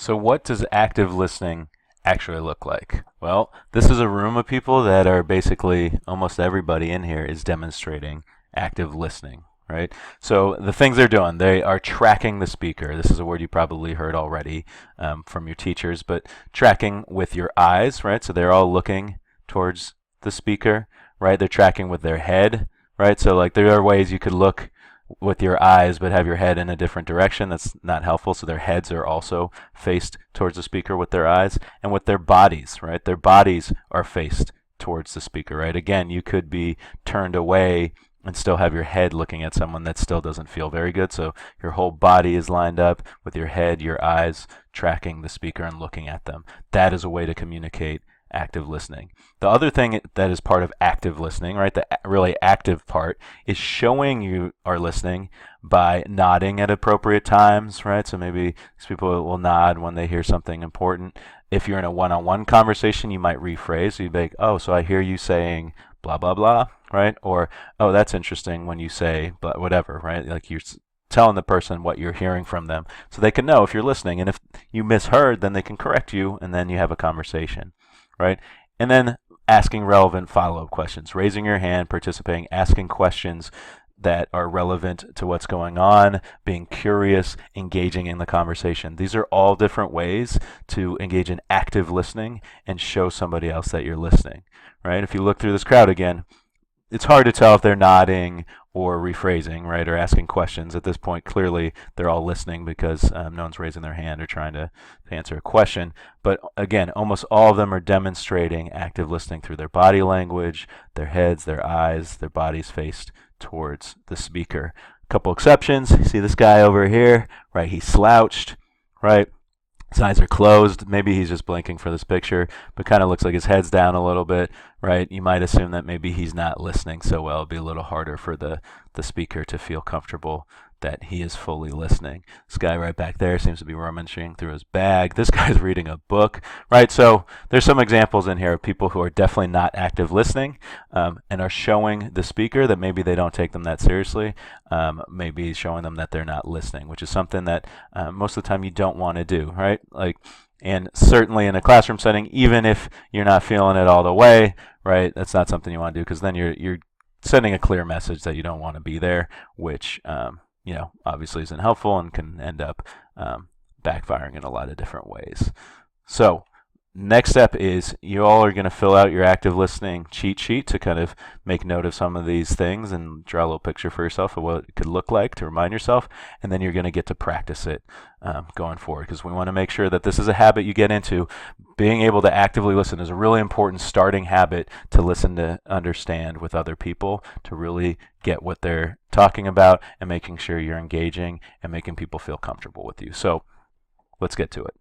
So what does active listening actually look like? Well, this is a room of people that are basically almost everybody in here is demonstrating active listening, right? So the things they're doing, they are tracking the speaker. This is a word you probably heard already from your teachers, but tracking with your eyes, right? So they're all looking towards the speaker, right? They're tracking with their head, right? So like there are ways you could look with your eyes but have your head in a different direction. That's not helpful. So their heads are also faced towards the speaker with their eyes, and with their bodies, right? Their bodies are faced towards the speaker, right? Again, you could be turned away and still have your head looking at someone that still doesn't feel very good. So your whole body is lined up with your head, your eyes tracking the speaker and looking at them. That is a way to communicate active listening. The other thing that is part of active listening, right, the really active part, is showing you are listening by nodding at appropriate times, right? So maybe these people will nod when they hear something important. If you're in a one-on-one conversation, you might rephrase. So you'd be like, oh, so I hear you saying blah, blah, blah, right? Or, oh, that's interesting when you say but whatever, right? Like you're telling the person what you're hearing from them so they can know if you're listening. And if you misheard, then they can correct you, and then you have a conversation, right? And then asking relevant follow-up questions, raising your hand, participating, asking questions that are relevant to what's going on, being curious, engaging in the conversation. These are all different ways to engage in active listening and show somebody else that you're listening, right? If you look through this crowd again, it's hard to tell if they're nodding or rephrasing, right, or asking questions. At this point, clearly they're all listening because no one's raising their hand or trying to answer a question. But again, almost all of them are demonstrating active listening through their body language, their heads, their eyes, their bodies faced towards the speaker. A couple exceptions. You see this guy over here, right? He's slouched, right? His eyes are closed. Maybe he's just blinking for this picture, but kind of looks like his head's down a little bit, right? You might assume that maybe he's not listening so well. It'll be a little harder for the speaker to feel comfortable that he is fully listening. This guy right back there seems to be rummaging through his bag. This guy's reading a book, right? So there's some examples in here of people who are definitely not active listening and are showing the speaker that maybe they don't take them that seriously, maybe showing them that they're not listening, which is something that most of the time you don't want to do, right? Like, and certainly in a classroom setting, even if you're not feeling it all the way, right, that's not something you want to do because then you're sending a clear message that you don't want to be there, which obviously isn't helpful and can end up backfiring in a lot of different ways. So next step is you all are going to fill out your active listening cheat sheet to kind of make note of some of these things and draw a little picture for yourself of what it could look like to remind yourself, and then you're going to get to practice it going forward because we want to make sure that this is a habit you get into. Being able to actively listen is a really important starting habit to listen to understand with other people, to really get what they're talking about and making sure you're engaging and making people feel comfortable with you. So let's get to it.